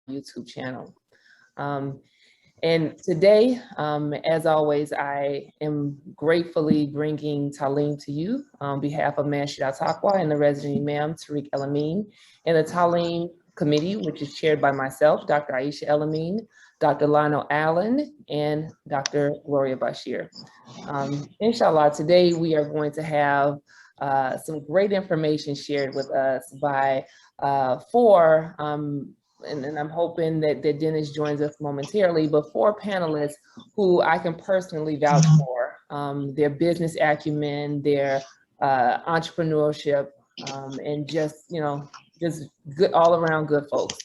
YouTube channel. And today, as always, I am gratefully bringing Taleem to you on behalf of Masjid Al-Taqwa and the resident Imam, Tariq El-Amin, and the Taleem Committee, which is chaired by myself, Dr. Aisha El-Amin, Dr. Lionel Allen, and Dr. Gloria Bashir. Inshallah, today we are going to have some great information shared with us by four and I'm hoping that Dennis joins us momentarily, but four panelists who I can personally vouch for, their business acumen, their entrepreneurship, and just good all around good folks.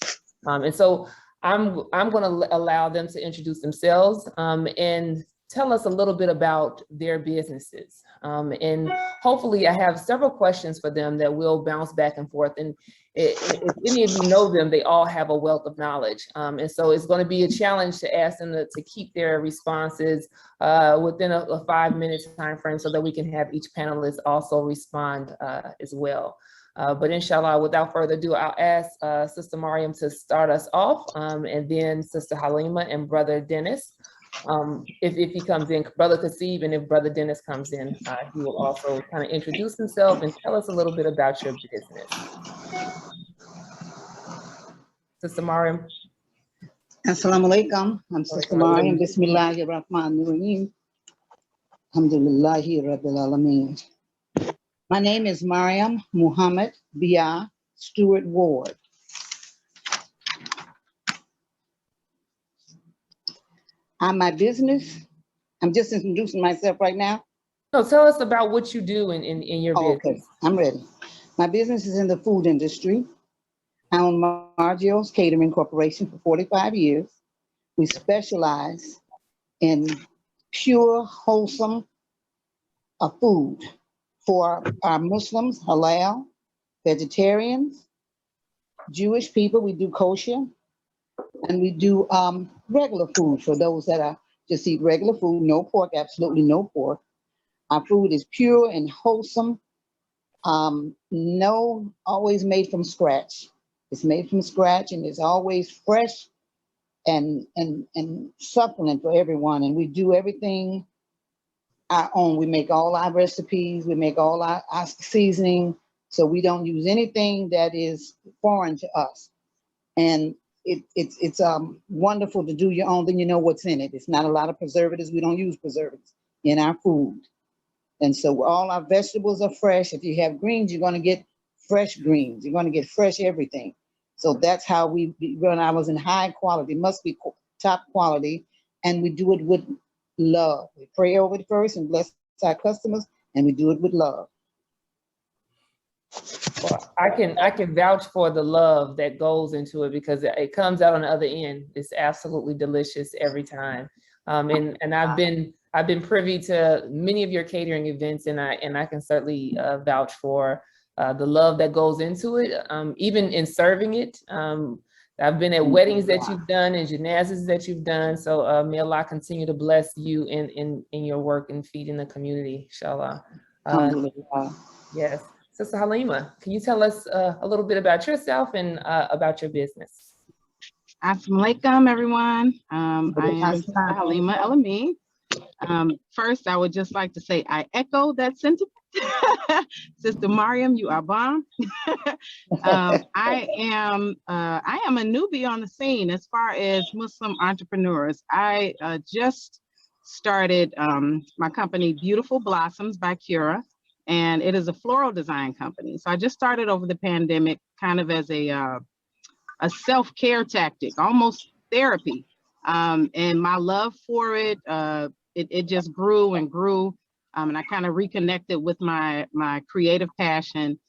And so I'm going to allow them to introduce themselves and tell us a little bit about their businesses. And hopefully I have several questions for them that will bounce back and forth. And if any of you know them, they all have a wealth of knowledge. And so it's going to be a challenge to ask them to keep their responses within a 5-minute time frame so that we can have each panelist also respond as well. But inshallah, without further ado, I'll ask Sister Mariam to start us off, and then Sister Halima and Brother Dennis. If he comes in, Brother Kasib, and if Brother Dennis comes in, he will also kind of introduce himself and tell us a little bit about your business. Sister Mariam. Assalamu alaikum. I'm Sister Mariam. Bismillahir Rahmanir Rahim. Alhamdulillahi Rabbil Alameen. My name is Mariam Muhammad Bia Stewart Ward. My business, I'm just introducing myself right now. No, tell us about what you do in your business. Okay, I'm ready. My business is in the food industry. I own Margio's Catering Corporation for 45 years. We specialize in pure, wholesome food for our Muslims, halal, vegetarians, Jewish people. We do kosher, and we do regular food for those that are just eat regular food, no pork, absolutely no pork. Our food is pure and wholesome, always made from scratch. It's made from scratch and it's always fresh and succulent for everyone. And we do everything our own. We make all our recipes, we make all our seasoning, so we don't use anything that is foreign to us. And it's wonderful to do your own, then you know what's in it. It's not a lot of preservatives. We don't use preservatives in our food. And so all our vegetables are fresh. If you have greens, you're going to get fresh greens. You're going to get fresh everything. So that's how we run ours in high quality, must be top quality. And we do it with love. We pray over it first and bless our customers, and we do it with love. Well, I can vouch for the love that goes into it because it comes out on the other end. It's absolutely delicious every time. And I've been privy to many of your catering events, and I can certainly vouch for the love that goes into it, even in serving it. I've been at weddings that you've done and janazas that you've done. So may Allah continue to bless you in your work and feeding the community, inshallah. Yes. Sister Halima, can you tell us a little bit about yourself and about your business? Assalamu alaikum, everyone. I am Sister Halima El-Amin. First, I would just like to say I echo that sentiment. Sister Mariam, you are bomb. I am a newbie on the scene as far as Muslim entrepreneurs. I just started my company, Beautiful Blossoms by Cura, and it is a floral design company. So I just started over the pandemic, kind of as a self-care tactic, almost therapy. And my love for it, it just grew and grew. And I kind of reconnected with my creative passion.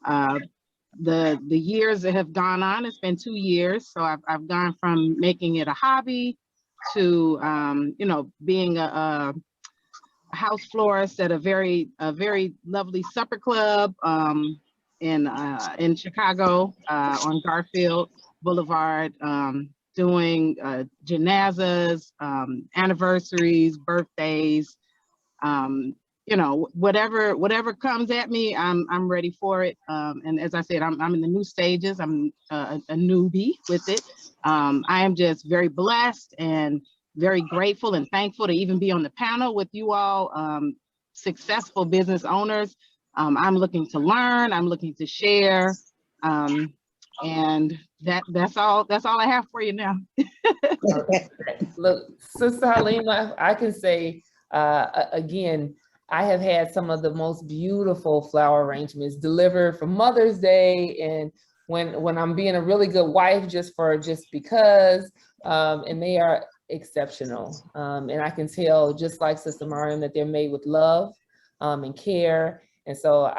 The years that have gone on, it's been 2 years. So I've gone from making it a hobby to, being a house florist at a very lovely supper club in Chicago on Garfield Boulevard, doing janazas, anniversaries, birthdays, you know, whatever comes at me, I'm ready for it. And as I said, I'm in the new stages. I'm a newbie with it. I am just very blessed and very grateful and thankful to even be on the panel with you all, successful business owners. I'm looking to learn. I'm looking to share. And that's all I have for you now. Look, Sister Halima, I can say again, I have had some of the most beautiful flower arrangements delivered for Mother's Day, and when I'm being a really good wife just because, and they are exceptional. And I can tell, just like Sister Mariam, that they're made with love and care. And so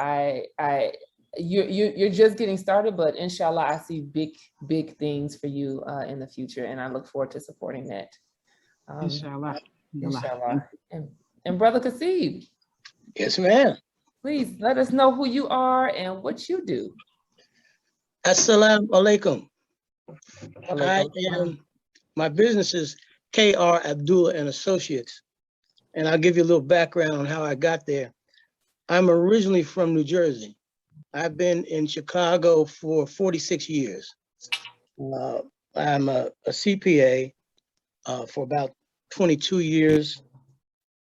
you're just getting started, but inshallah, I see big things for you in the future, and I look forward to supporting that. Inshallah. Inshallah. And Brother Kasib. Yes, ma'am. Please let us know who you are and what you do. Assalamu alaikum. My business is K.R. Abdullah and Associates, and I'll give you a little background on how I got there. I'm originally from New Jersey. I've been in Chicago for 46 years. I'm a CPA for about 22 years.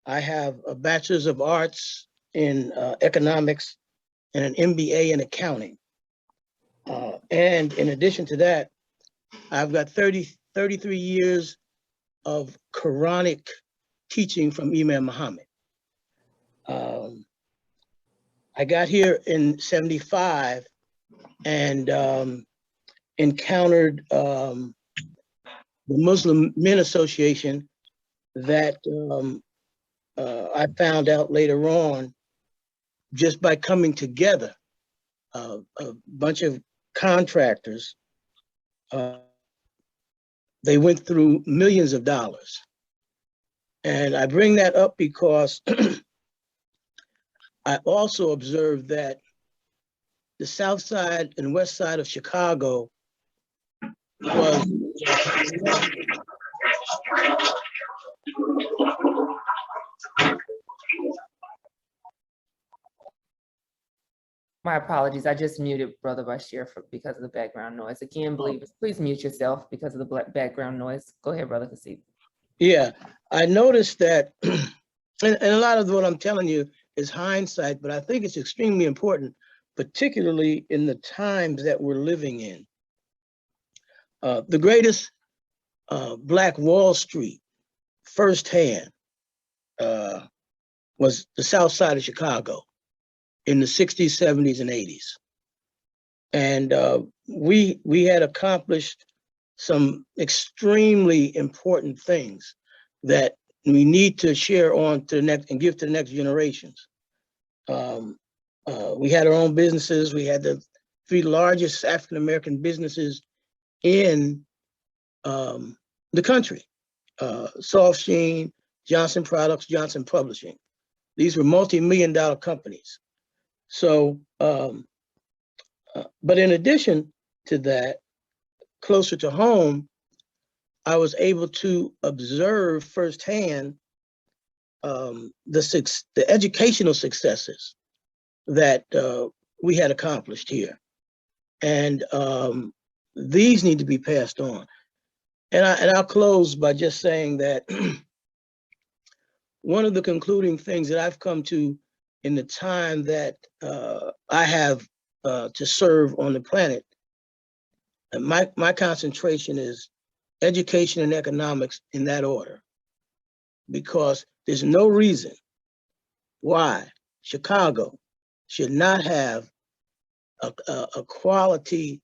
I have a Bachelor's of Arts in economics and an MBA in accounting. And in addition to that, I've got 33 years of Quranic teaching from Imam Muhammad. I got here in '75 and encountered the Muslim Men Association that I found out later on just by coming together, a bunch of contractors. They went through millions of dollars. And I bring that up because I also observed that the South Side and West Side of Chicago was My apologies. I just muted Brother Bashir because of the background noise. Again, believers, please mute yourself because of the background noise. Go ahead, Brother Kasib. Yeah, I noticed that, and a lot of what I'm telling you is hindsight, but I think it's extremely important, particularly in the times that we're living in. The greatest Black Wall Street firsthand was the South Side of Chicago in the 60s, 70s, and 80s. And we had accomplished some extremely important things that we need to share on to the next and give to the next generations. We had our own businesses. We had the 3 largest African-American businesses in the country. Soft Sheen, Johnson Products, Johnson Publishing. These were multi-million-dollar companies. So, but in addition to that, closer to home, I was able to observe firsthand the educational successes that we had accomplished here. And these need to be passed on. And I'll close by just saying that one of the concluding things that I've come to in the time that I have to serve on the planet, and my concentration is education and economics in that order, because there's no reason why Chicago should not have a quality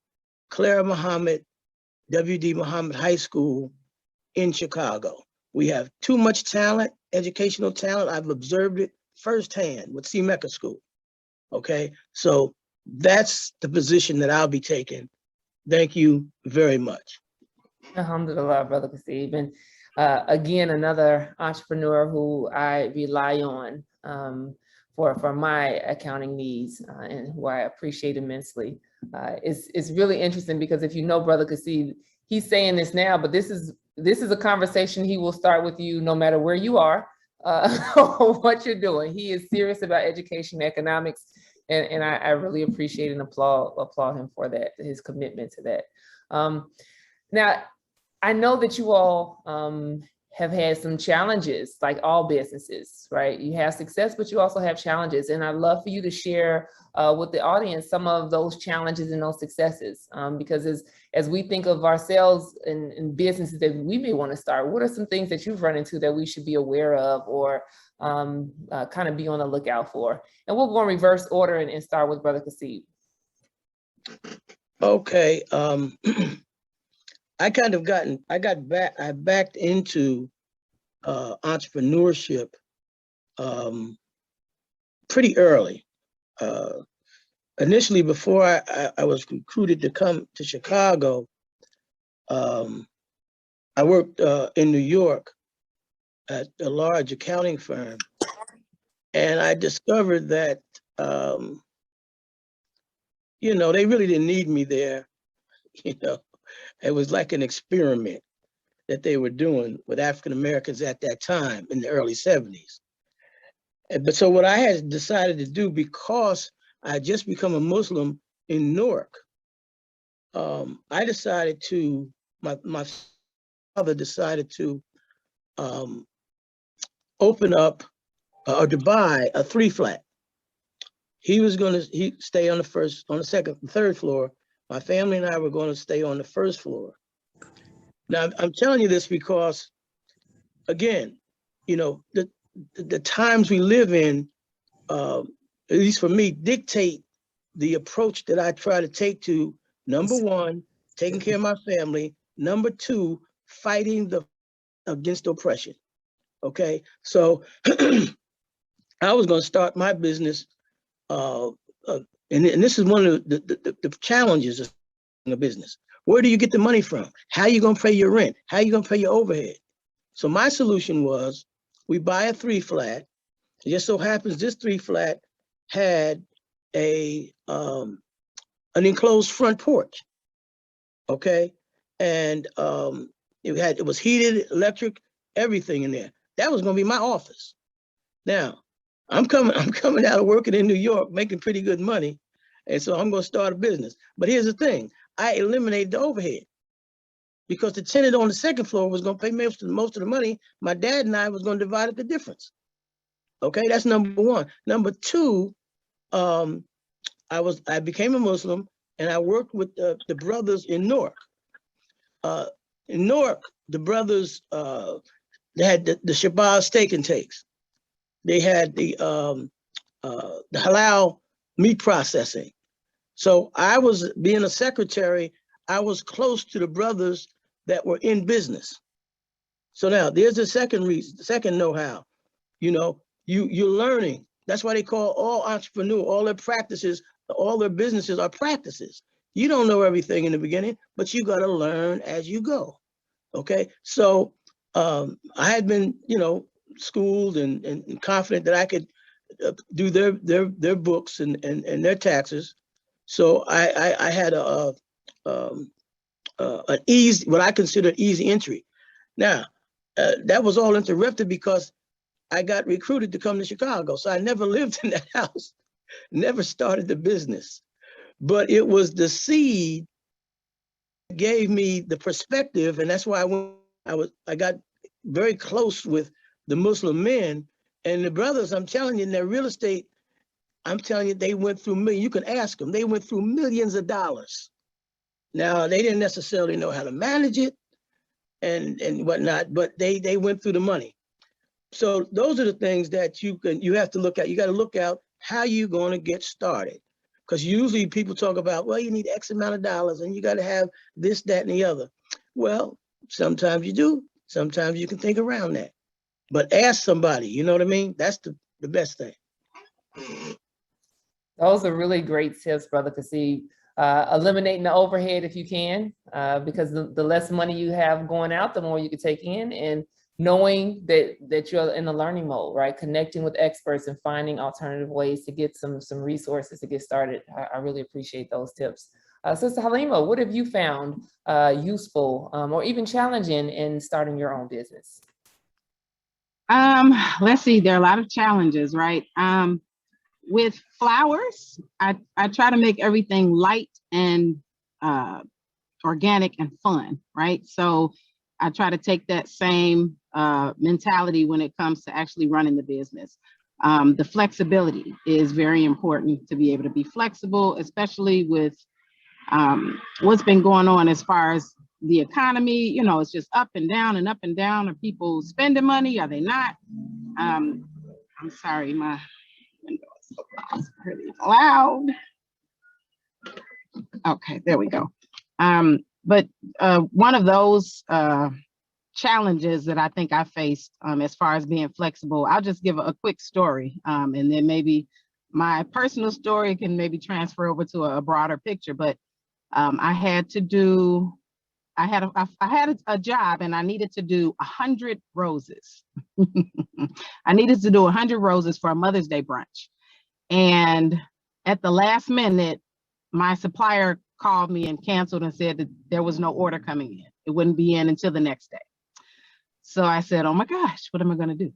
Clara Muhammad, W.D. Muhammad High School in Chicago. We have too much talent, educational talent. I've observed it firsthand with C. Mecca School, okay? So that's the position that I'll be taking. Thank you very much. Alhamdulillah, Brother Kasib. And again, another entrepreneur who I rely on for my accounting needs and who I appreciate immensely. It's really interesting because if you know Brother Kasib, he's saying this now, but this is a conversation he will start with you no matter where you are, what you're doing. He is serious about education and economics, and I really appreciate and applaud him for that, his commitment to that. Now, I know that you all have had some challenges, like all businesses, right? You have success, but you also have challenges. And I'd love for you to share with the audience some of those challenges and those successes. Because as we think of ourselves in businesses that we may want to start, what are some things that you've run into that we should be aware of or kind of be on the lookout for? And we'll go in reverse order and start with Brother Kasib. Okay. I backed into entrepreneurship pretty early. Initially, before I was recruited to come to Chicago, I worked in New York at a large accounting firm, and I discovered that you know, they really didn't need me there. You know, it was like an experiment that they were doing with African Americans at that time in the early 70s. But so what I had decided to do, because I had just become a Muslim in Newark, I decided to, my father decided to open up or to buy a 3-flat. He was going to stay on the second and third floor. My family and I were going to stay on the first floor. Now, I'm telling you this because, again, you know, the times we live in, at least for me, dictate the approach that I try to take to, number one, taking care of my family, number two, fighting against oppression. Okay, so I was going to start my business, and this is one of the challenges of a business. Where do you get the money from? How are you going to pay your rent? How are you going to pay your overhead? So my solution was, we buy a 3-flat. It just so happens this 3-flat had an enclosed front porch. Okay, and it was heated, electric, everything in there. That was going to be my office. Now, I'm coming out of working in New York, making pretty good money, and so I'm going to start a business. But here's the thing: I eliminated the overhead, because the tenant on the second floor was going to pay most of the money. My dad and I was going to divide up the difference. Okay, that's number one. Number two, I became a Muslim, and I worked with the brothers in Newark. In Newark, the brothers, they had the Shabazz steak and takes. They had the halal meat processing. So I was, being a secretary, I was close to the brothers that were in business. So now there's the second reason, the second know-how. You know, you're learning. That's why they call all entrepreneurs, all their practices, all their businesses are practices. You don't know everything in the beginning, but you got to learn as you go. Okay, so I had been, you know, schooled and confident that I could do their books and their taxes. So I had an easy, what I consider easy entry. Now, that was all interrupted because I got recruited to come to Chicago. So I never lived in that house, never started the business. But it was the seed that gave me the perspective, and that's why I got very close with the Muslim men and the brothers. I'm telling you, in their real estate, I'm telling you, they went through millions. You can ask them. They went through millions of dollars. Now, they didn't necessarily know how to manage it and whatnot, but they went through the money. So those are the things that you have to look at. You got to look out how you're going to get started. Because usually people talk about, well, you need X amount of dollars and you got to have this, that, and the other. Well, sometimes you do. Sometimes you can think around that. But ask somebody, you know what I mean? That's the best thing. Those are really great tips, Brother Kasib. Eliminating the overhead if you can, because the less money you have going out, the more you can take in, and knowing that you're in the learning mode, right? Connecting with experts and finding alternative ways to get some resources to get started. I really appreciate those tips. Sister Halima, what have you found useful or even challenging in starting your own business? Let's see, there are a lot of challenges, right? With flowers, I try to make everything light and organic and fun, right? So I try to take that same mentality when it comes to actually running the business. The flexibility is very important, to be able to be flexible, especially with what's been going on as far as the economy. You know, it's just up and down and up and down. Are people spending money? Are they not? I'm sorry, my window is so pretty loud. Okay, there we go. But one of those challenges that I think I faced as far as being flexible, I'll just give a quick story, and then maybe my personal story can maybe transfer over to a broader picture. But I had a job, and I needed to do 100 roses. I needed to do 100 roses for a Mother's Day brunch. And at the last minute, my supplier called me and canceled and said that there was no order coming in. It wouldn't be in until the next day. So I said, oh my gosh, what am I going to do?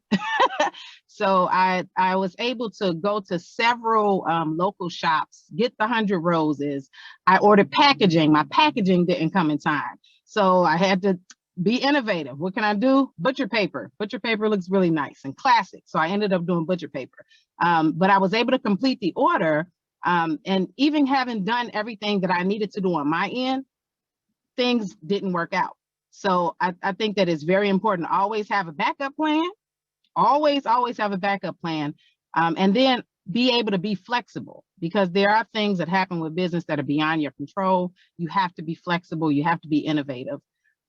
So I was able to go to several local shops, get the 100 roses. I ordered packaging. My packaging didn't come in time. So I had to be innovative. What can I do? Butcher paper. Butcher paper looks really nice and classic. So I ended up doing butcher paper. But I was able to complete the order. And even having done everything that I needed to do on my end, things didn't work out. So I think that it's very important to always have a backup plan. Always have a backup plan. And then be able to be flexible, because there are things that happen with business that are beyond your control. You have to be flexible. You have to be innovative.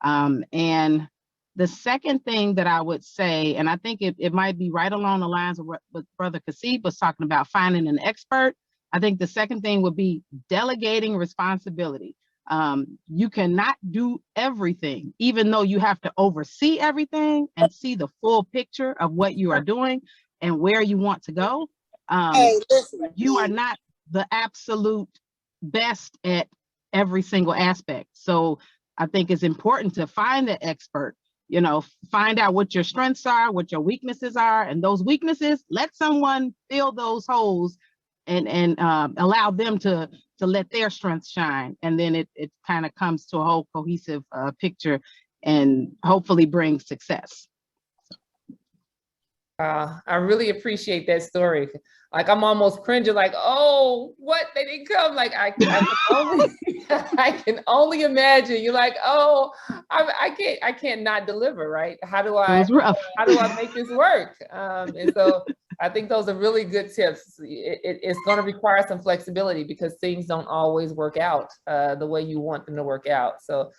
And the second thing that I would say, and I think it might be right along the lines of what Brother Kasib was talking about, finding an expert. I think the second thing would be delegating responsibility. You cannot do everything, even though you have to oversee everything and see the full picture of what you are doing and where you want to go. You are not the absolute best at every single aspect. So I think it's important to find the expert, you know, find out what your strengths are, what your weaknesses are, and those weaknesses, let someone fill those holes and allow them to let their strengths shine. And then it kind of comes to a whole cohesive picture and hopefully brings success. I really appreciate that story. Like, I'm almost cringing, like, oh, what, they didn't come. Like, I can only imagine. You're like, oh, I can't not deliver, right? How do I make this work? And so I think those are really good tips. It's going to require some flexibility, because things don't always work out the way you want them to work out. So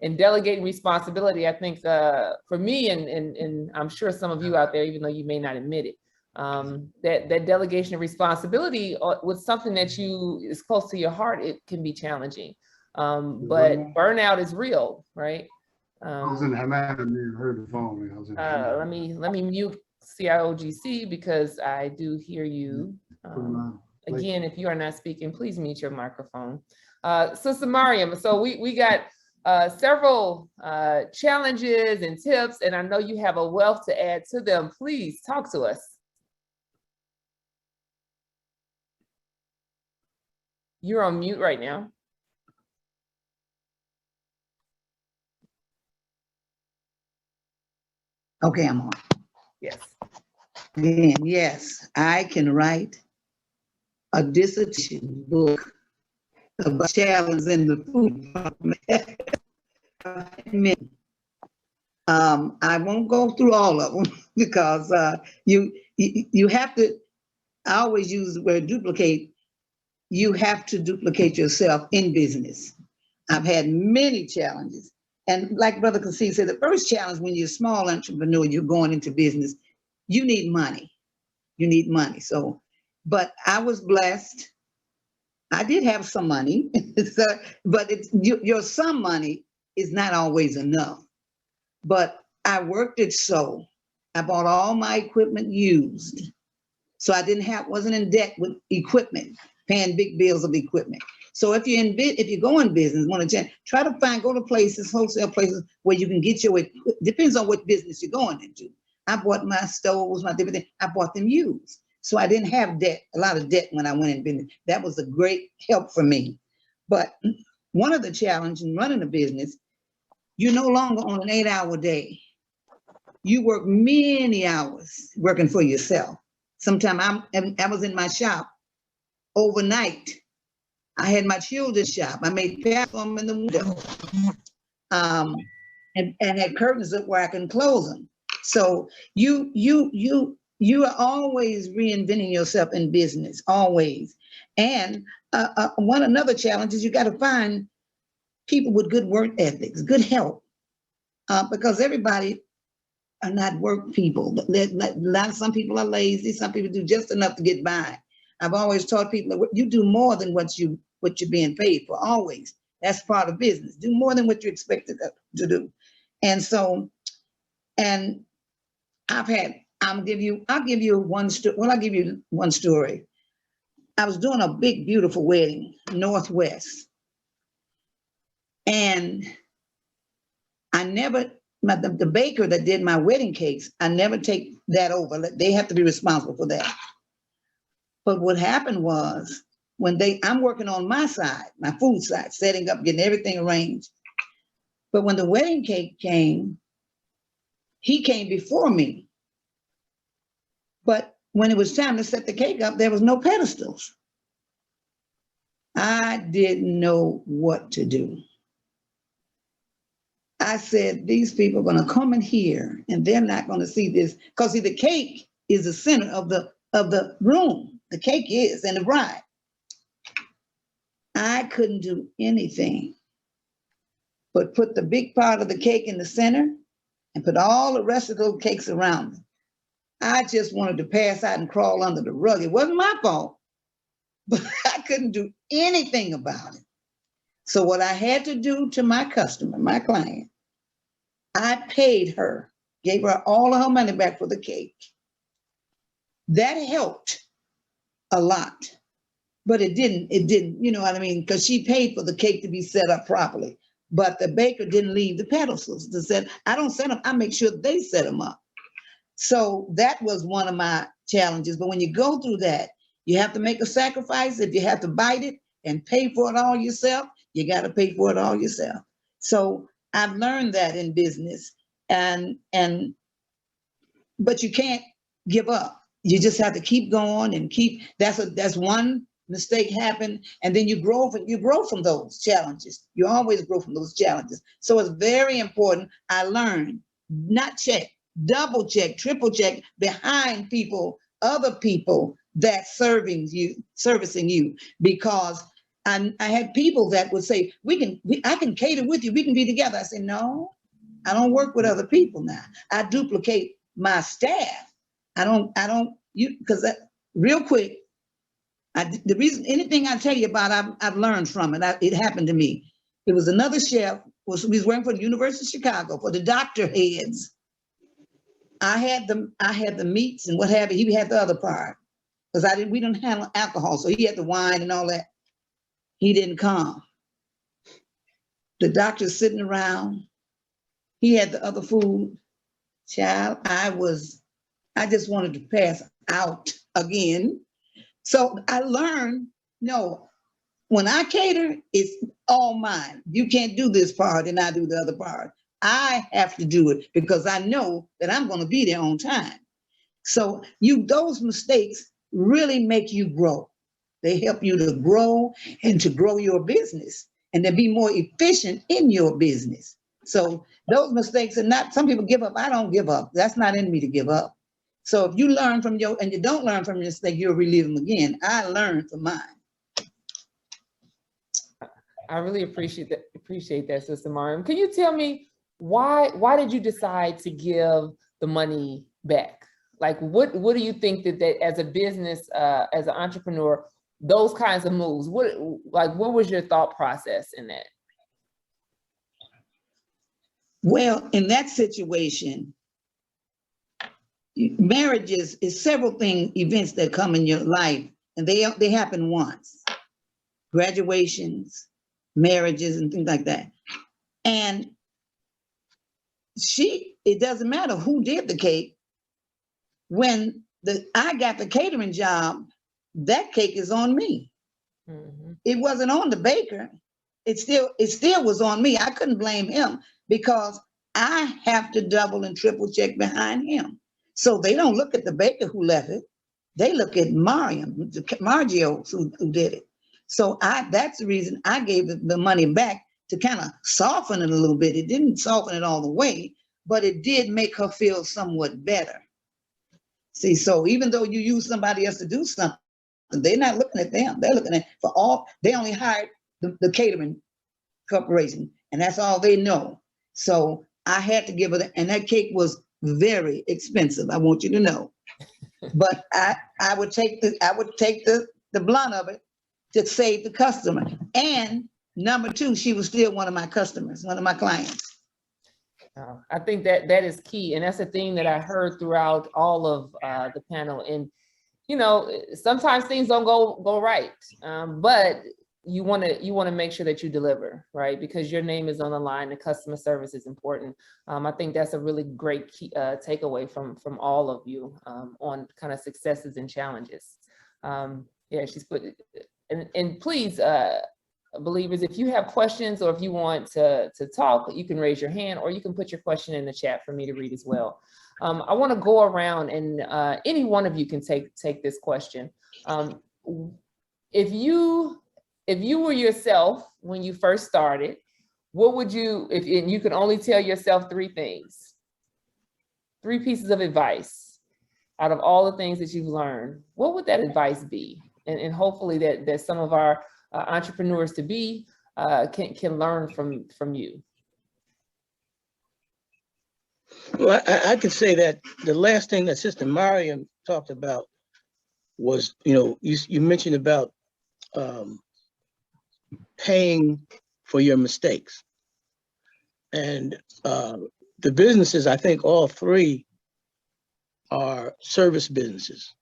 in delegating responsibility, I think for me, and I'm sure some of you out there, even though you may not admit it, that delegation of responsibility with something that is close to your heart, it can be challenging. But burnout is real, right? I was in Havana and you heard the phone. I was in let me mute CIOGC, because I do hear you. Again, if you are not speaking, please mute your microphone. Sister Mariam, so we got several challenges and tips, and I know you have a wealth to add to them. Please talk to us. You're on mute right now. Okay, I'm on. Yes. Again, yes, I can write a dissertation book about challenges in the food department. I won't go through all of them because you have to. I always use the word duplicate. You have to duplicate yourself in business. I've had many challenges. And like Brother Kasib said, the first challenge when you're a small entrepreneur, you're going into business, you need money. You need money. So, but I was blessed. I did have some money, but your some money is not always enough. But I worked it so. I bought all my equipment used. So I wasn't in debt with equipment, paying big bills of equipment. So if you go in business, try to go to places, wholesale places where you can get depends on what business you're going into. I bought my stoves, my different things, I bought them used. So I didn't have debt, a lot of debt when I went in business. That was a great help for me. But one of the challenges in running a business, you're no longer on an 8-hour day. You work many hours working for yourself. Sometimes I was in my shop overnight. I had my children's shop. I made pads for them in the window, and had curtains up where I can close them. So you are always reinventing yourself in business, always. And another challenge is you got to find people with good work ethics, good help, because everybody are not work people. Some people are lazy. Some people do just enough to get by. I've always taught people that you do more than what you're being paid for. Always, that's part of business. Do more than what you're expected to do. And so, and I'll give you one story. Well, I'll give you one story. I was doing a big, beautiful wedding, Northwest, and the baker that did my wedding cakes, I never take that over. They have to be responsible for that. But what happened was I'm working on my side, my food side, setting up, getting everything arranged. But when the wedding cake came, he came before me. But when it was time to set the cake up, there was no pedestals. I didn't know what to do. I said, these people are going to come in here and they're not going to see this. Because see, the cake is the center of the room. The cake is, and the bride. I couldn't do anything but put the big part of the cake in the center and put all the rest of those cakes around it. I just wanted to pass out and crawl under the rug. It wasn't my fault, but I couldn't do anything about it. So what I had to do to my customer, my client, I paid her, gave her all of her money back for the cake. That helped a lot, but it didn't, you know what I mean? Because she paid for the cake to be set up properly, but the baker didn't leave the pedestals to set. I don't set them, I make sure they set them up. So that was one of my challenges. But when you go through that, you have to make a sacrifice. If you have to bite it and pay for it all yourself, you got to pay for it all yourself. So I've learned that in business, but you can't give up. You just have to keep going and that's one mistake happened, and then you grow from those challenges. You always grow from those challenges. So it's very important. I learned not check, double check, triple check behind people, other people that's servicing you, because I had people that would say, I can cater with you, we can be together. I said, no, I don't work with other people now. I duplicate my staff. Because real quick, the reason, anything I tell you about, I've learned from it. It happened to me. It was another chef, he was working for the University of Chicago, for the doctor heads. I had the meats and what have you. He had the other part, because we didn't handle alcohol, so he had the wine and all that. He didn't come. The doctor's sitting around. He had the other food. Child, I just wanted to pass out again. So I learned, no, when I cater, it's all mine. You can't do this part and I do the other part. I have to do it because I know that I'm going to be there on time. So those mistakes really make you grow. They help you to grow and to grow your business and to be more efficient in your business. So those mistakes are not, some people give up. I don't give up. That's not in me to give up. So if you learn from and you don't learn from your mistake, you'll relive them again. I learned from mine. I really appreciate that, Sister Mariam. Can you tell me why did you decide to give the money back? Like, what do you think that as a business, as an entrepreneur, those kinds of moves, what was your thought process in that? Well, in that situation, marriage is several events that come in your life, and they happen once. Graduations, marriages, and things like that. And it doesn't matter who did the cake. when I got the catering job, that cake is on me. Mhm. It wasn't on the baker. It still was on me. I couldn't blame him because I have to double and triple check behind him. So they don't look at the baker who left it. They look at Margio who did it. So that's the reason I gave the money back, to kind of soften it a little bit. It didn't soften it all the way, but it did make her feel somewhat better. See, so even though you use somebody else to do something, they're not looking at them. They're looking at they only hired the catering corporation, and that's all they know. So I had to give her and that cake was very expensive, I want you to know. But I would take the blunt of it to save the customer. And number two, she was still one of my customers, one of my clients. I think that is key, and that's a thing that I heard throughout all of the panel. And you know, sometimes things don't go right, but you want to make sure that you deliver, right? Because your name is on the line. The customer service is important. I think that's a really great key, takeaway from all of you on kind of successes and challenges. Yeah, she's put it, and please, believers, if you have questions or if you want to talk, you can raise your hand or you can put your question in the chat for me to read as well. I want to go around and any one of you can take this question. If you were yourself when you first started, what would you, and you could only tell yourself 3 things, 3 pieces of advice out of all the things that you've learned, what would that advice be? And hopefully that some of our entrepreneurs to be can learn from you. Well, I could say that the last thing that Sister Mariam talked about was, you know, you mentioned about paying for your mistakes. And the businesses, I think all 3 are service businesses.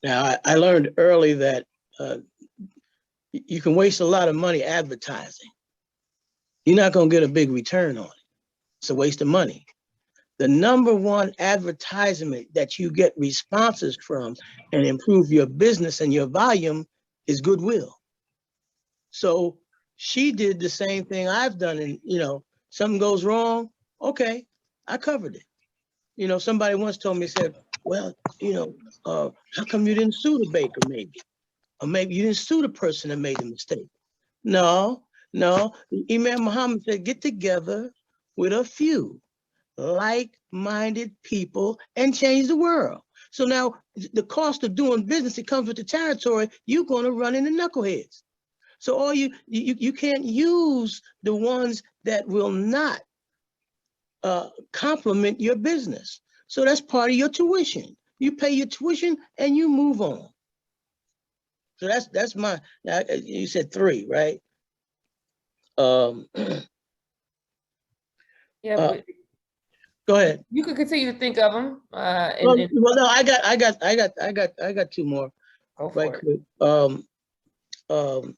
Now, I learned early that you can waste a lot of money advertising. You're not going to get a big return on it. It's a waste of money. The #1 advertisement that you get responses from and improve your business and your volume is goodwill. So she did the same thing I've done. And, you know, something goes wrong. Okay, I covered it. You know, somebody once told me, said, well, you know, how come you didn't sue the baker maybe? Or maybe you didn't sue the person that made the mistake. No. Imam Muhammad said, get together with a few like-minded people and change the world. So now the cost of doing business, it comes with the territory. You're going to run into knuckleheads. So all you can't use the ones that will not complement your business. So that's part of your tuition. You pay your tuition and you move on. So that's my. You said 3, right? Yeah, but go ahead. you could continue to think of them. Well, no, I got 2 more. Go for right it. Quick.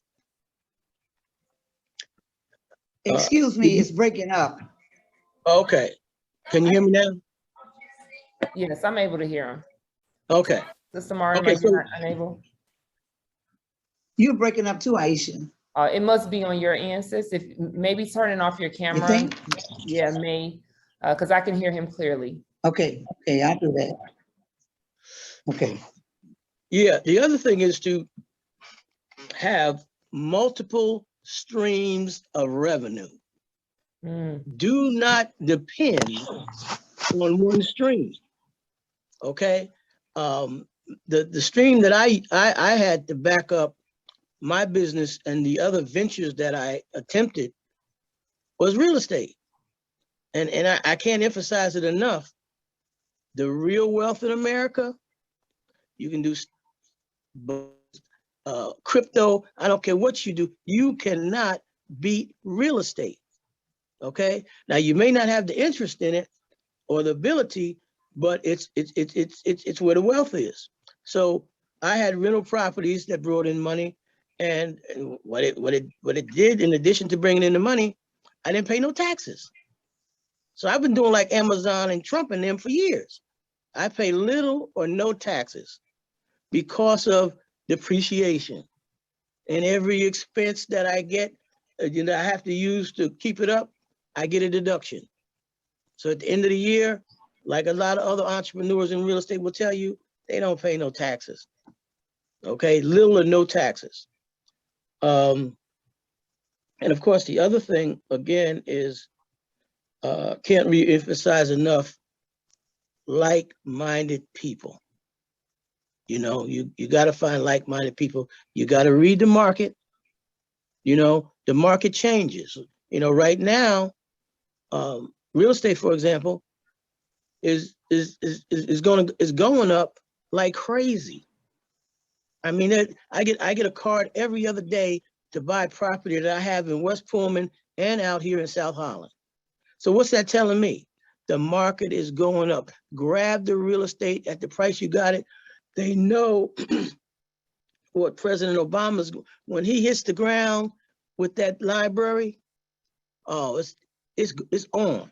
Excuse me, it's breaking up. Okay. Can you hear me now? Yes, I'm able to hear him. Okay. Sister Mariam, Okay, are you not unable? You're breaking up too, Aisha. It must be on your end, sis. If maybe turning off your camera. You think? Yeah, may, because I can hear him clearly. Okay, I'll do that. Okay. Yeah, the other thing is to have multiple streams of revenue. Do not depend on one stream. Okay. The stream that I had to back up my business and the other ventures that I attempted was real estate. And I can't emphasize it enough. The real wealth in America, you can do crypto, I don't care what you do, you cannot beat real estate. Okay. Now you may not have the interest in it or the ability, but it's where the wealth is. So I had rental properties that brought in money, and what it did, in addition to bringing in the money, I didn't pay no taxes. So I've been doing like Amazon and Trump and them for years. I pay little or no taxes because of depreciation. And every expense that I get, you know, I have to use to keep it up, I get a deduction. So at the end of the year, like a lot of other entrepreneurs in real estate will tell you, they don't pay no taxes. Okay, little or no taxes. And of course, the other thing, again, is can't re-emphasize enough, like-minded people. You know, you got to find like-minded people. You got to read the market. You know, the market changes. You know, right now, real estate, for example, is going up like crazy. I mean, I get a card every other day to buy property that I have in West Pullman and out here in South Holland. So what's that telling me? The market is going up. Grab the real estate at the price you got it. They know what President Obama's, when he hits the ground with that library, oh, it's on.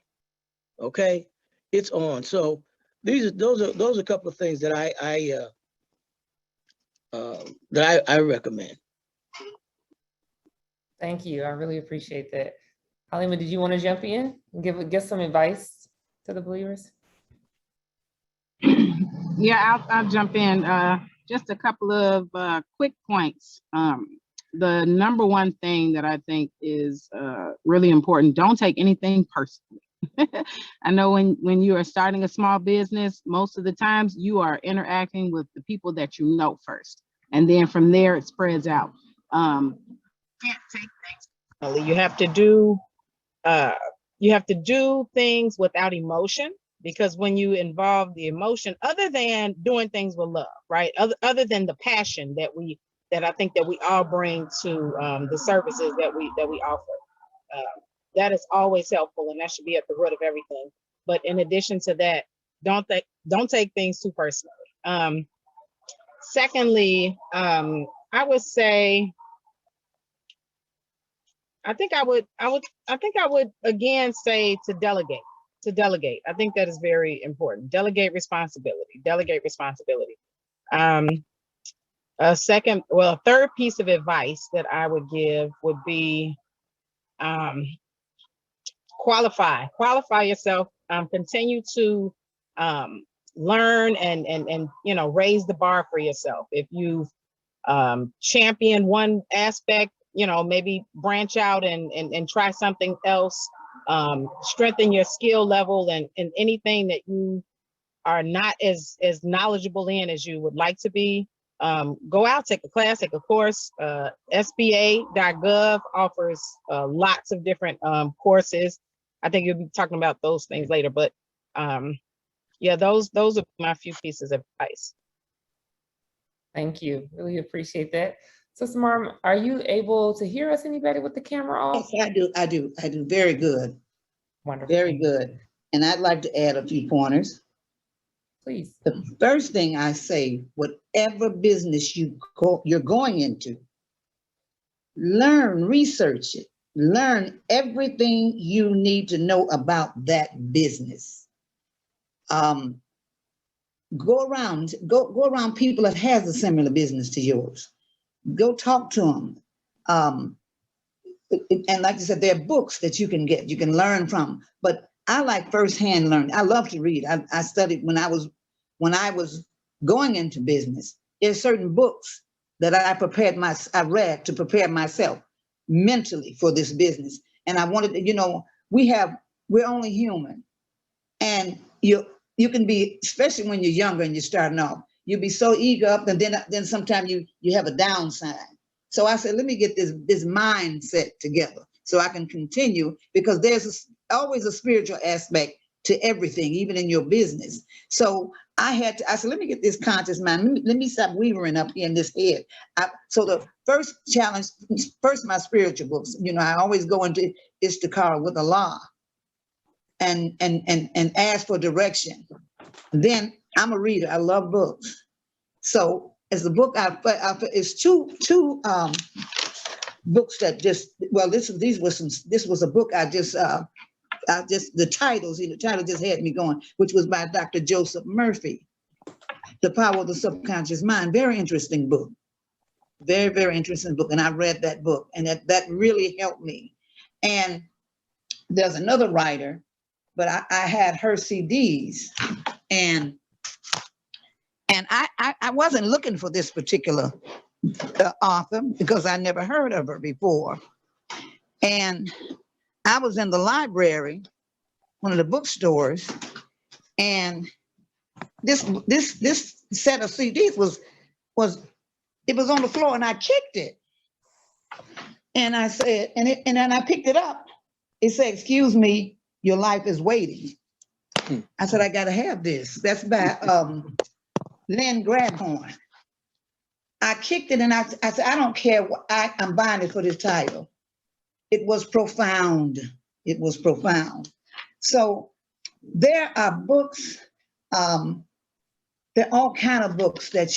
Okay, it's on. So those are a couple of things that I recommend. Thank you. I really appreciate that. Halima, did you want to jump in and give some advice to the believers? Yeah, I'll jump in. Just a couple of quick points. The number one thing that I think is really important, don't take anything personally. I know when you are starting a small business, most of the times you are interacting with the people that you know first. And then from there, it spreads out. Can't take things personally. You have to do things without emotion, because when you involve the emotion, other than doing things with love, right? Other than the passion that I think that we all bring to the services that we offer. That is always helpful, and that should be at the root of everything. But in addition to that, don't take things too personally. Secondly, I would say, I think I would again say to delegate. I think that is very important. Delegate responsibility. A third piece of advice that I would give would be qualify yourself. Continue to learn and you know, raise the bar for yourself. If you champion one aspect, you know, maybe branch out and try something else. Strengthen your skill level and anything that you are not as knowledgeable in as you would like to be. Go out, take a class, take a course. SBA.gov offers lots of different courses. I think you'll be talking about those things later, but yeah, those are my few pieces of advice. Thank you. Really appreciate that. So Samar, are you able to hear us, anybody with the camera off? Yes, I do. Very good. Wonderful. Very good. And I'd like to add a few pointers. Please. The first thing I say, whatever business you're going into, learn, research it, learn everything you need to know about that business. Go around people that has a similar business to yours. Go talk to them. And like I said, there are books that you can get, you can learn from, but I like firsthand learning. I love to read. I studied when I was going into business. There's certain books that I read to prepare myself mentally for this business. And I wanted to, you know, we're only human. And you can be, especially when you're younger and you're starting off, you'll be so eager up, and then sometimes you have a downside. So I said, let me get this mindset together so I can continue, because there's always a spiritual aspect to everything, even in your business. So I said, let me get this conscious mind. Let me stop weavering up here in this head. So the first challenge, my spiritual books, you know, I always go into Istikara with Allah and ask for direction. Then I'm a reader. I love books. So as the book, it's two books that just, well, this was a book I just the titles, the title just had me going, which was by Dr. Joseph Murphy, The Power of the Subconscious Mind. Very interesting book. Very, very interesting book. And I read that book, and that really helped me. And there's another writer, but I had her CDs, and I wasn't looking for this particular author because I never heard of her before. And I was in the library, one of the bookstores, and this set of CDs was on the floor, and I kicked it. And I said, and then I picked it up. It said, "Excuse me, your life is waiting." I said, "I gotta have this." That's by Lynn Grabhorn. I kicked it, and I said, "I don't care what, I'm buying it for this title." It was profound. It was profound. So there are books, there are all kinds of books that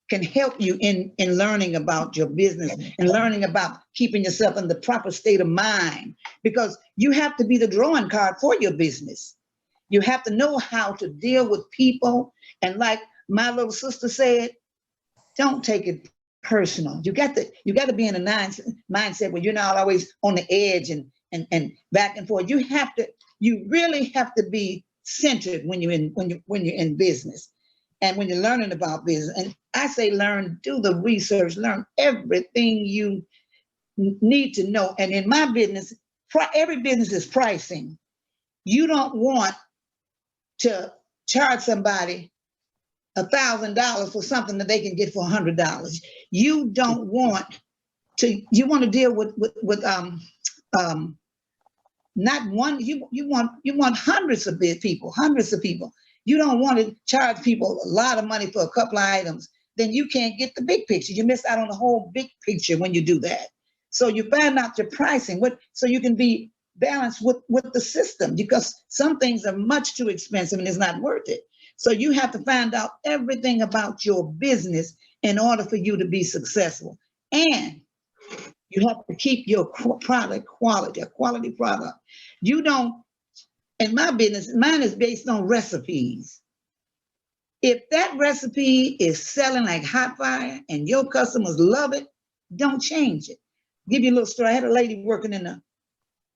can help you in learning about your business and learning about keeping yourself in the proper state of mind, because you have to be the drawing card for your business. You have to know how to deal with people. And like my little sister said, don't take it personal. You got to be in a mindset where you're not always on the edge and back and forth. You really have to be centered when you're in business and when you're learning about business. And I say do the research, learn everything you need to know. And in my business, every business is pricing. You don't want to charge somebody $1,000 for something that they can get for $100. You don't want to. You want to deal with not one. You want hundreds of people. You don't want to charge people a lot of money for a couple of items. Then you can't get the big picture. You miss out on the whole big picture when you do that. So you find out your pricing, so you can be balanced with the system, because some things are much too expensive and it's not worth it. So you have to find out everything about your business in order for you to be successful. And you have to keep your product quality, a quality product. You don't, in my business, mine is based on recipes. If that recipe is selling like hot fire and your customers love it, don't change it. Give you a little story. I had a lady working in the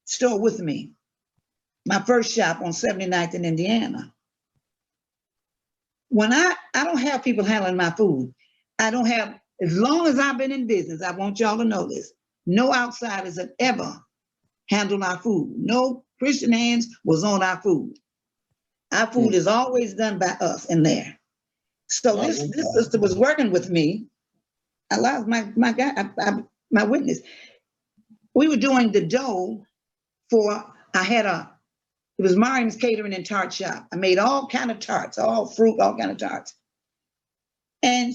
store with me, my first shop on 79th in Indiana. When I don't have people handling my food. I don't have, as long as I've been in business, I want y'all to know this, no outsiders have ever handled our food. No Christian hands was on our food. Our food is always done by us in there. So this sister was working with me. I lost my guy, my witness. We were doing the dough it was Mariam's Catering and Tart Shop. I made all kind of tarts, all fruit, all kind of tarts. And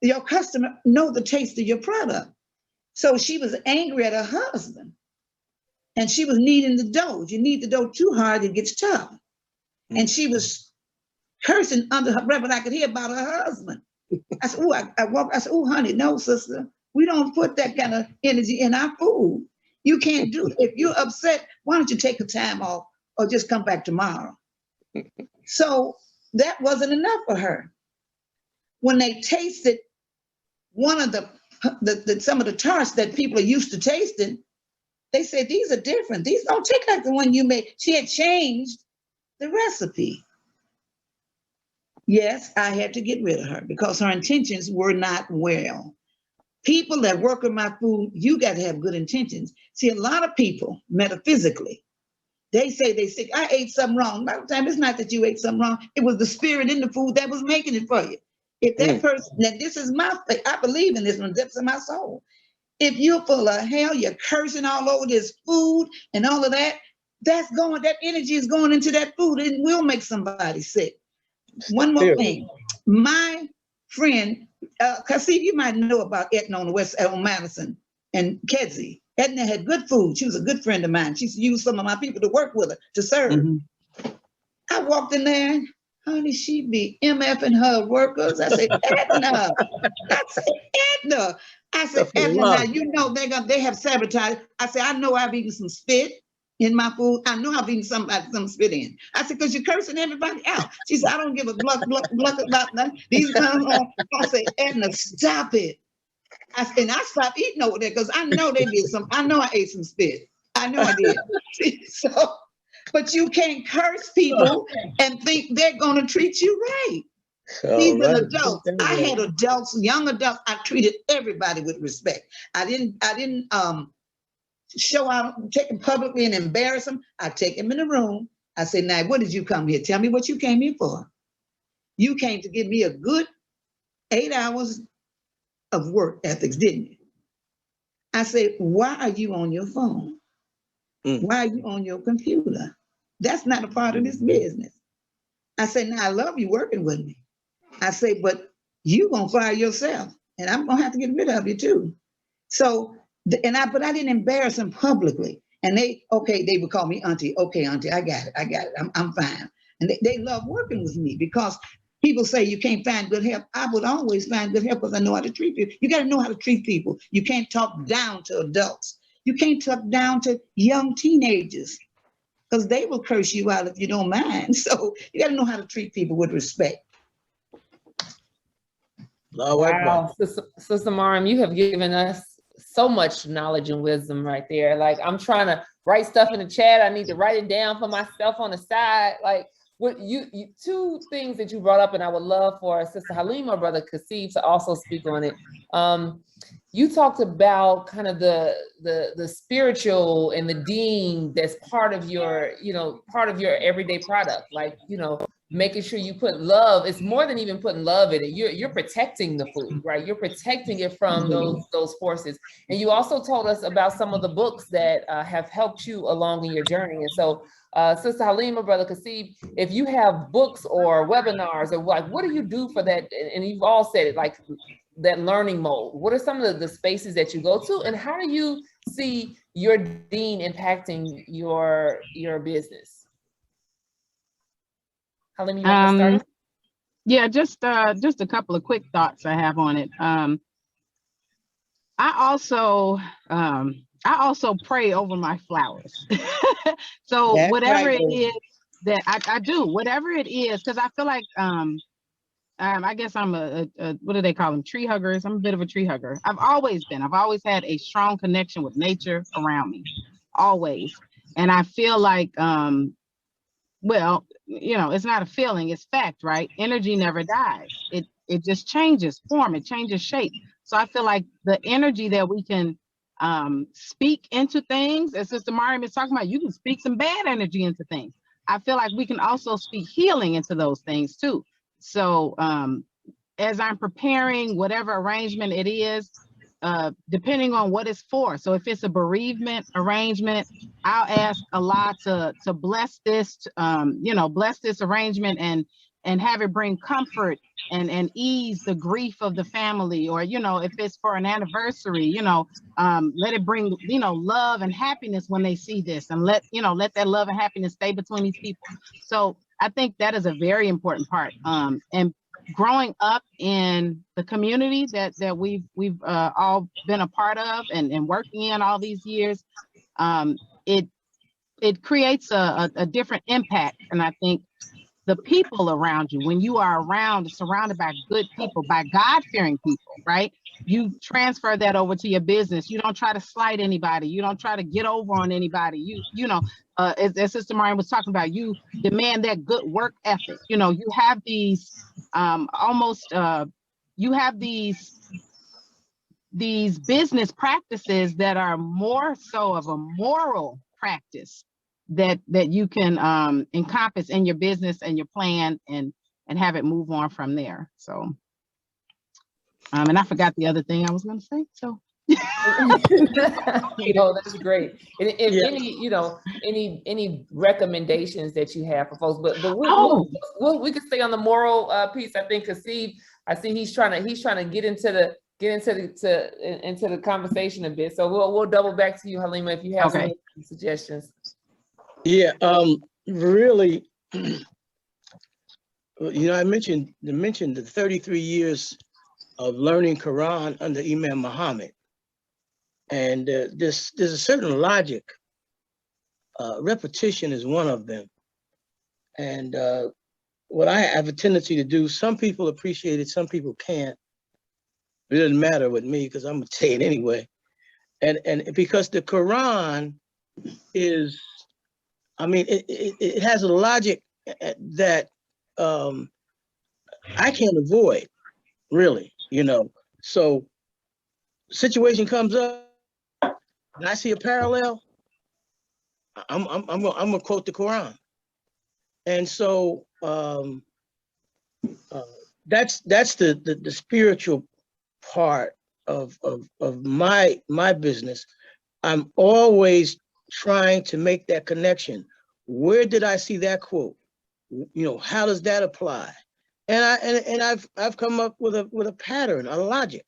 your customer know the taste of your product. So she was angry at her husband, and she was kneading the dough. You knead the dough too hard, it gets tough. And she was cursing under her breath, but I could hear about her husband. I said, I said, "Oh, honey, no, sister, we don't put that kind of energy in our food. You can't do it. If you're upset, why don't you take a time off or just come back tomorrow?" So that wasn't enough for her. When they tasted one of some of the tarts that people are used to tasting, they said, "These are different. These don't taste like the one you made." She had changed the recipe. Yes, I had to get rid of her because her intentions were not well. People that work with my food, you got to have good intentions. See, a lot of people, metaphysically, they say they sick. I ate something wrong. By the time, it's not that you ate something wrong. It was the spirit in the food that was making it for you. If that person, now this is my faith, I believe in this from the depths of my soul. If you're full of hell, you're cursing all over this food and all of that, that energy is going into that food and will make somebody sick. One more thing. My friend, because see, you might know about Etna on the west, on Madison and Kedzie. Etna had good food. She was a good friend of mine. She used to use some of my people to work with her, to serve. I walked in there, honey, she be MFing her workers. I said, Etna. I said, Etna, now you know they have sabotaged. I said, I know I've eaten some spit. in my food? I know I've eaten some spit in. I said, because you're cursing everybody out. She said, I don't give a bluck about nothing. These comes on. I say, Edna, stop it. And I stopped eating over there because I know they did some. I know I ate some spit. I know I did. So, but you can't curse people and think they're going to treat you right. These are adults. I had adults, young adults. I treated everybody with respect. I didn't show out, take them publicly and embarrass them. I take them in the room. I say, now, what did you come here? Tell me what you came here for. You came to give me a good 8 hours of work ethics, didn't you? I say, why are you on your phone? Why are you on your computer? That's not a part of this business. I say, now I love you working with me. I say, but you gonna fire yourself, and I'm gonna have to get rid of you too. So, but I didn't embarrass them publicly. And they would call me auntie. Okay, auntie, I got it. I'm fine. And they love working with me because people say you can't find good help. I would always find good help because I know how to treat people. You got to know how to treat people. You can't talk down to adults. You can't talk down to young teenagers because they will curse you out if you don't mind. So you got to know how to treat people with respect. Wow, Sister Mariam, you have given us so much knowledge and wisdom right there. Like, I'm trying to write stuff in the chat. I need to write it down for myself on the side. Like, what you two things that you brought up, and I would love for Sister Taleem or Brother Kasib to also speak on it. You talked about kind of the spiritual and the deen that's part of your, part of your everyday product. Like, making sure you put love. It's more than even putting love in it. You're protecting the food, right? You're protecting it from those forces. And you also told us about some of the books that have helped you along in your journey. And so, Sister Taleem or Brother Kasib, if you have books or webinars, or like, what do you do for that? And you've all said it, like that learning mode. What are some of the spaces that you go to, and how do you see your deen impacting your business? Taleem, you want to start? Yeah, just a couple of quick thoughts I have on it. I also pray over my flowers. So that's whatever right, it is that I do, whatever it is, because I feel like I guess I'm a what do they call them? Tree huggers. I'm a bit of a tree hugger. I've always had a strong connection with nature around me, always. And I feel like well, it's not a feeling, it's fact, right? Energy never dies. It just changes form, it changes shape. So I feel like the energy that we can speak into things, as Sister Mariam is talking about, you can speak some bad energy into things. I feel like we can also speak healing into those things too. So as I'm preparing whatever arrangement it is, depending on what it's for. So if it's a bereavement arrangement, I'll ask Allah to bless this, bless this arrangement and have it bring comfort and ease the grief of the family. Or, if it's for an anniversary, let it bring, love and happiness when they see this, and let that love and happiness stay between these people. So I think that is a very important part. And growing up in the community that we've all been a part of and working in all these years, it creates a different impact. And I think the people around you, when you are surrounded by good people, by God-fearing people, right? You transfer that over to your business. You don't try to slight anybody. You don't try to get over on anybody. As Sister Mariam was talking about, you demand that good work ethic. You have these you have these business practices that are more so of a moral practice that you can encompass in your business and your plan and have it move on from there. So and I forgot the other thing I was going to say. So that's great. And if any recommendations that you have for folks, but we could stay on the moral piece. I think Kasib, I see he's trying to get into the conversation a bit. So we'll double back to you, Halima, if you have some suggestions. Yeah, really, I mentioned the 33 years of learning Quran under Imam Muhammad. And there's a certain logic repetition is one of them. And what I have a tendency to do, some people appreciate it, some people can't. It doesn't matter with me because I'm gonna say it anyway. And because the Quran is, I mean, it has a logic that I can't avoid, really, you know. So situation comes up and I see a parallel, I'm gonna quote the Quran. And so that's the spiritual part of my business. I'm always trying to make that connection. Where did I see that quote? You know, how does that apply? And I've come up with a pattern, a logic,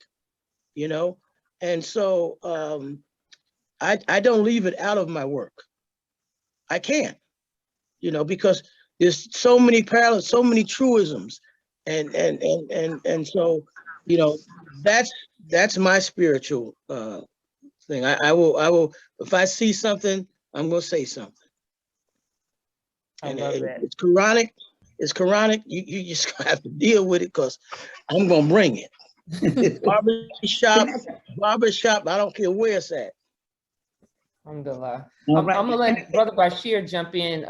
you know. And so I don't leave it out of my work. I can't, you know, because there's so many parallels, so many truisms, and so, you know, that's my spiritual thing. I will, if I see something, I'm gonna say something. I love that. It's Quranic. It's Quranic. You just have to deal with it because I'm gonna bring it. Barbershop. I don't care where it's at. Alhamdulillah. All I'm right. gonna let Brother Bashir jump in.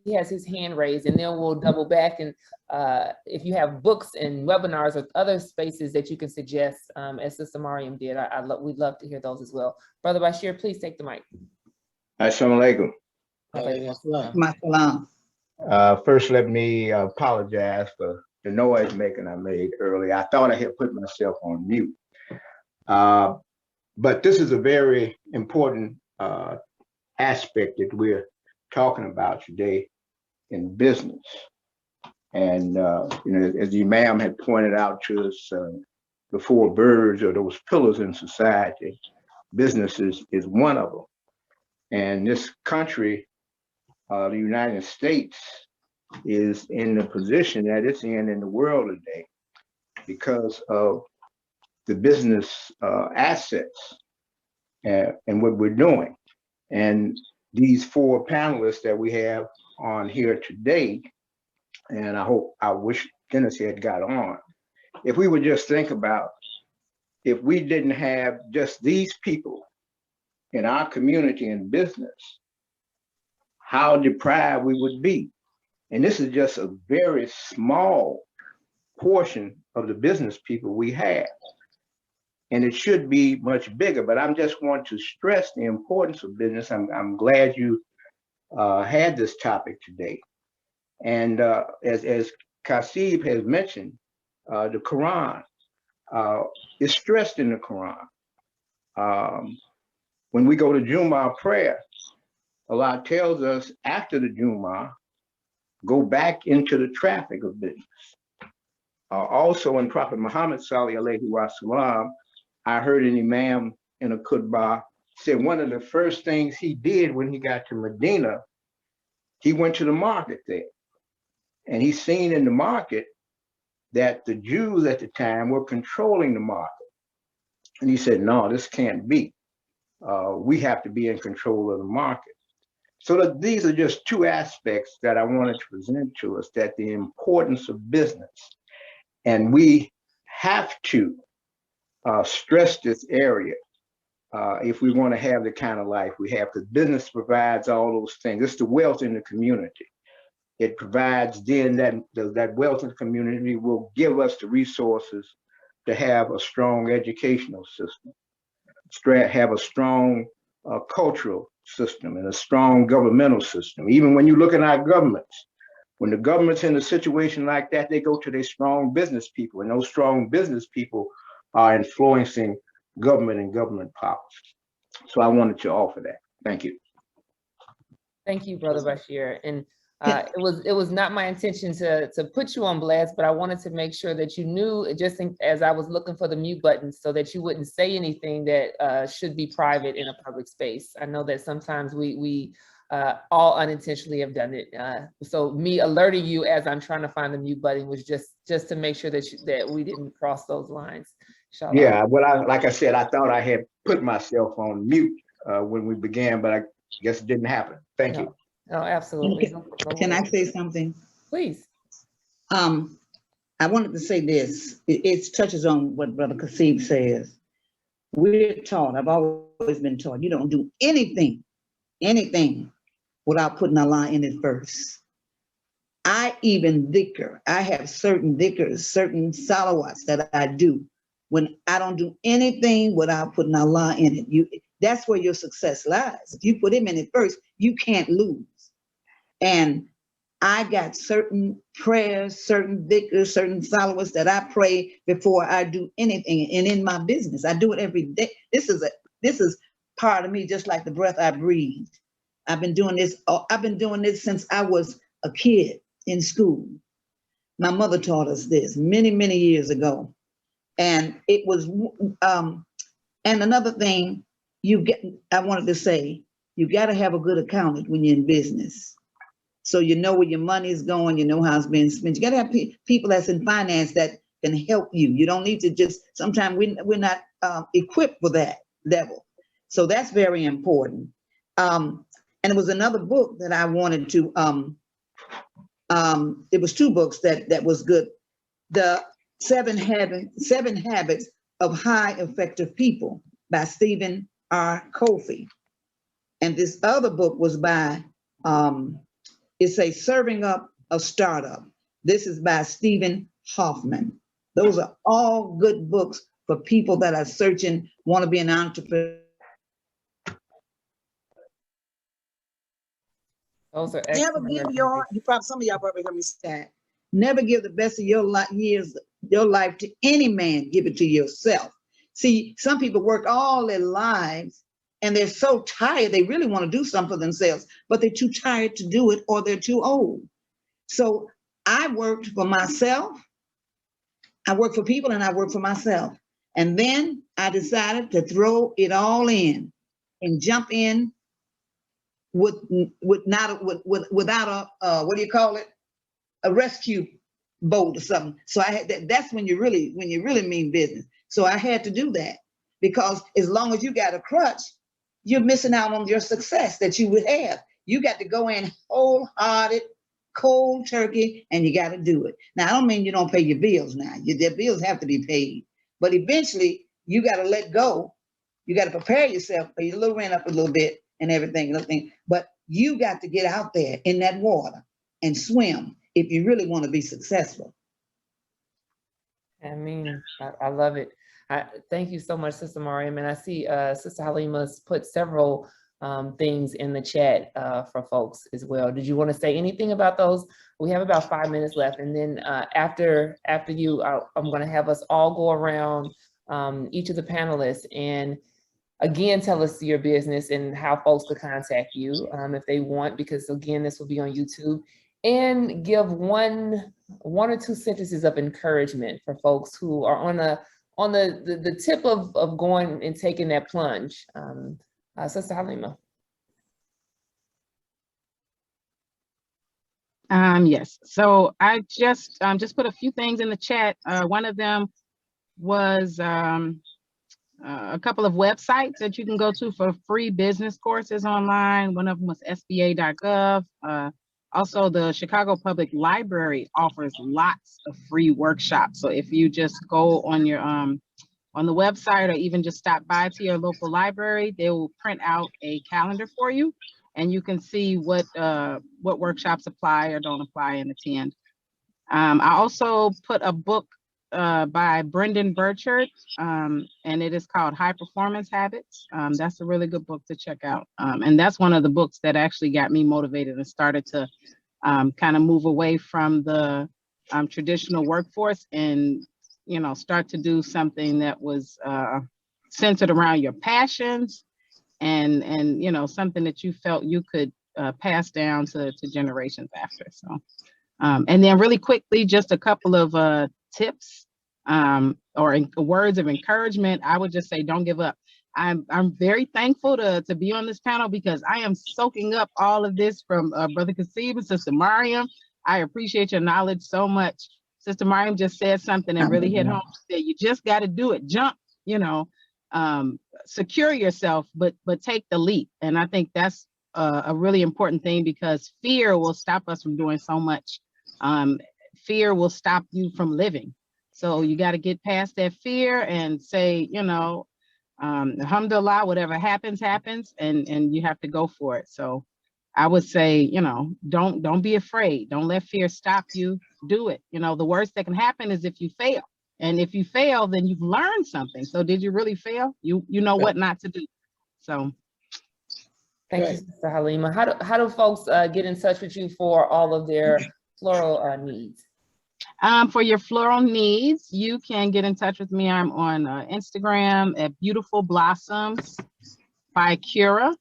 He has his hand raised, and then we'll double back. And if you have books and webinars or other spaces that you can suggest, as Sister Mariam did, we'd love to hear those as well. Brother Bashir, please take the mic. Assalamu My salam. alaikum. First, let me apologize for the noise making I made earlier. I thought I had put myself on mute. But this is a very important aspect that we're talking about today in business. And you know, as the Imam had pointed out to us, the four birds or those pillars in society, business is one of them. And this country, the United States, is in the position that it's in the world today because of the business assets and what we're doing. And these four panelists that we have on here today, and I wish Dennis had got on, if we would just think about, if we didn't have just these people in our community and business, how deprived we would be. And this is just a very small portion of the business people we have. And it should be much bigger, but I'm just want to stress the importance of business. I'm glad you had this topic today. And as Kasib has mentioned, the Quran is stressed in the Quran. When we go to Jummah prayer, Allah tells us after the Jummah, go back into the traffic of business. Also in Prophet Muhammad sallallahu alaihi wasallam, I heard an imam in a khutbah said one of the first things he did when he got to Medina, he went to the market there. And he seen in the market that the Jews at the time were controlling the market. And he said, no, this can't be. We have to be in control of the market. So these are just two aspects that I wanted to present to us, that the importance of business. And we have to stress this area if we want to have the kind of life we have, because business provides all those things. It's the wealth in the community. It provides then that wealth in the community will give us the resources to have a strong educational system, have a strong cultural system, and a strong governmental system. Even when you look at our governments, when the government's in a situation like that, they go to their strong business people, and those strong business people are influencing government and government policies. So I wanted to offer that. Thank you. Thank you, Brother Bashir. And it was not my intention to put you on blast, but I wanted to make sure that you knew, just as I was looking for the mute button, so that you wouldn't say anything that should be private in a public space. I know that sometimes we all unintentionally have done it. So me alerting you as I'm trying to find the mute button was just to make sure that we didn't cross those lines. Inshallah. Yeah, well, like I said, I thought I had put myself on mute when we began, but Guess it didn't happen. Thank you. No, absolutely. Can I say something? Please. I wanted to say this. It touches on what Brother Kasib says. We're taught, I've always been taught, you don't do anything without putting Allah in it first. I have certain dhikrs, certain salawats that I do when I don't do anything without putting Allah in it. That's where your success lies. If you put him in it first, you can't lose. And I got certain prayers, certain dhikrs, certain salawats that I pray before I do anything. And in my business, I do it every day. This is part of me, just like the breath I breathe. I've been doing this since I was a kid in school. My mother taught us this many, many years ago. And it was, and another thing I wanted to say, you got to have a good accountant when you're in business. So you know where your money is going, you know how it's being spent. You got to have people that's in finance that can help you. You don't need to just, sometimes we're not equipped for that level. So that's very important. And it was another book that I wanted to, it was two books that was good. The Seven Habits of High Effective People by Stephen R. Covey. And this other book was by, it's a Serving Up a Startup. This is by Stephen Hoffman. Those are all good books for people that are searching, want to be an entrepreneur. Those are Never excellent. give some of y'all probably heard me say, never give the best of your life to any man, give it to yourself. See, some people work all their lives and they're so tired, they really want to do something for themselves, but they're too tired to do it or they're too old. So I worked for myself, I worked for people, and I worked for myself. And then I decided to throw it all in and jump in without a what do you call it? A rescue boat or something. So I had that's when you really mean business. So I had to do that, because as long as you got a crutch, you're missing out on your success that you would have. You got to go in wholehearted, cold turkey, and you got to do it. Now, I don't mean you don't pay your bills now. Their bills have to be paid. But eventually, you got to let go. You got to prepare yourself, pay your little rent up a little bit and everything. But you got to get out there in that water and swim if you really want to be successful. I mean, I love it. Thank you so much, Sister Mariam. And I see Sister Halima's put several things in the chat for folks as well. Did you want to say anything about those? We have about 5 minutes left. And then after you, I'm going to have us all go around each of the panelists and again, tell us your business and how folks could contact you if they want, because again, this will be on YouTube. And give one or two sentences of encouragement for folks who are on the tip of going and taking that plunge. Sister Halima. Yes. So I just put a few things in the chat. One of them was a couple of websites that you can go to for free business courses online. One of them was sba.gov. Also, the Chicago Public Library offers lots of free workshops. So if you just go on your on the website or even just stop by to your local library, they will print out a calendar for you, and you can see what workshops apply or don't apply and attend. I also put a book by Brendan Burchard, and it is called High Performance Habits. That's a really good book to check out. And that's one of the books that actually got me motivated and started to kind of move away from the traditional workforce and, start to do something that was centered around your passions and something that you felt you could pass down to generations after. So, and then really quickly, just a couple of tips or words of encouragement. I would just say, don't give up. I'm very thankful to be on this panel because I am soaking up all of this from Brother Kasib and Sister Mariam. I appreciate your knowledge so much. Sister Mariam just said something that really hit home. She said, you just got to do it. Jump, secure yourself, but take the leap. And I think that's a really important thing, because fear will stop us from doing so much. Fear will stop you from living. So you got to get past that fear and say, you know, alhamdulillah, whatever happens, happens, and you have to go for it. So I would say, you know, don't be afraid. Don't let fear stop you. Do it. You know, the worst that can happen is if you fail. And if you fail, then you've learned something. So did you really fail? You know what not to do. So Thank you, Sister Halima. How do folks get in touch with you for all of their floral needs? For your floral needs, you can get in touch with me. I'm on Instagram at Beautiful Blossoms by Cura.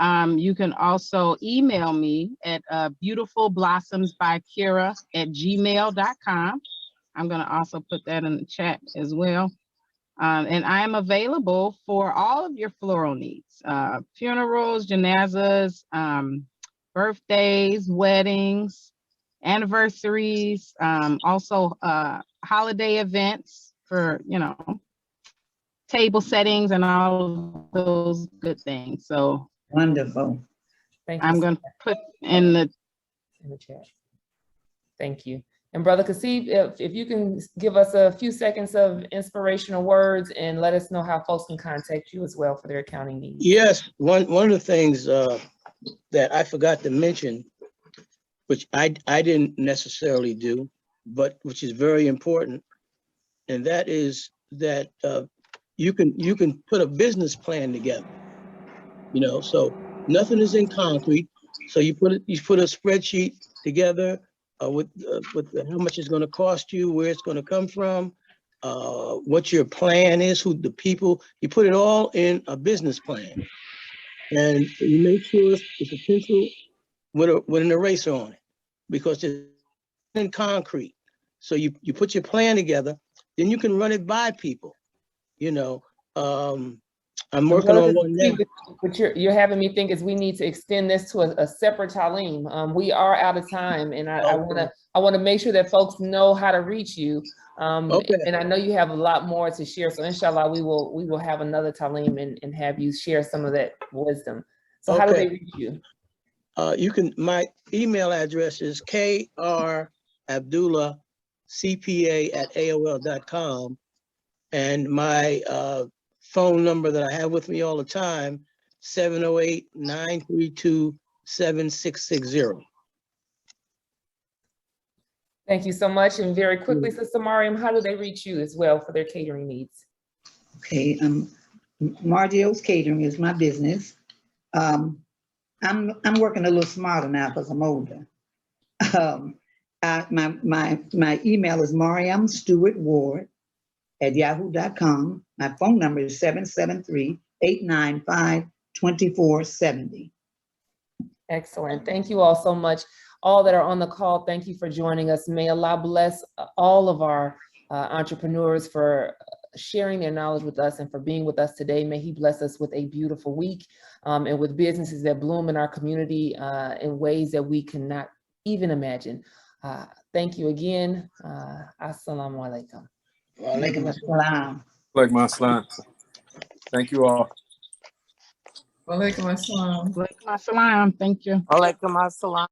You can also email me at beautifulblossomsbycura@gmail.com. I'm going to also put that in the chat as well. And I am available for all of your floral needs, funerals, janazas, birthdays, weddings, anniversaries, also holiday events for, you know, table settings and all of those good things. So Wonderful. Thank you. I'm going to put in the chat. Thank you. And Brother Kasib, if you can give us a few seconds of inspirational words and let us know how folks can contact you as well for their accounting needs. Yes, one of the things that I forgot to mention, which I didn't necessarily do, but which is very important, and that is that you can put a business plan together. You know, so nothing is in concrete. So you put a spreadsheet together with how much it's going to cost you, where it's going to come from, what your plan is, who the people. You put it all in a business plan, and you make sure it's a pencil with an eraser on it, because it's in concrete. So you put your plan together, then you can run it by people. You know, I'm working on one now. What you're having me think is we need to extend this to a separate Taleem. We are out of time, and I want to make sure that folks know how to reach you. Okay. And I know you have a lot more to share. So inshallah, we will have another Taleem and have you share some of that wisdom. So how do they reach you? You can. My email address is krabdullahcpa@aol.com, and my phone number that I have with me all the time, 708-932-7660. Thank you so much. And very quickly, Sister Mariam, how do they reach you as well for their catering needs? Okay, Margio's Catering is my business. I'm working a little smarter now because I'm older. My email is mariamstewartward@yahoo.com. My phone number is 773-895-2470. Excellent. Thank you all so much. All that are on the call, thank you for joining us. May Allah bless all of our entrepreneurs for sharing their knowledge with us and for being with us today. May He bless us with a beautiful week and with businesses that bloom in our community in ways that we cannot even imagine. Thank you again. Assalamu alaikum. Walaikum assalam. Walaikum assalam. Thank you all. Walaikum assalam. Walaikum assalam. Thank you. Walaikum assalam.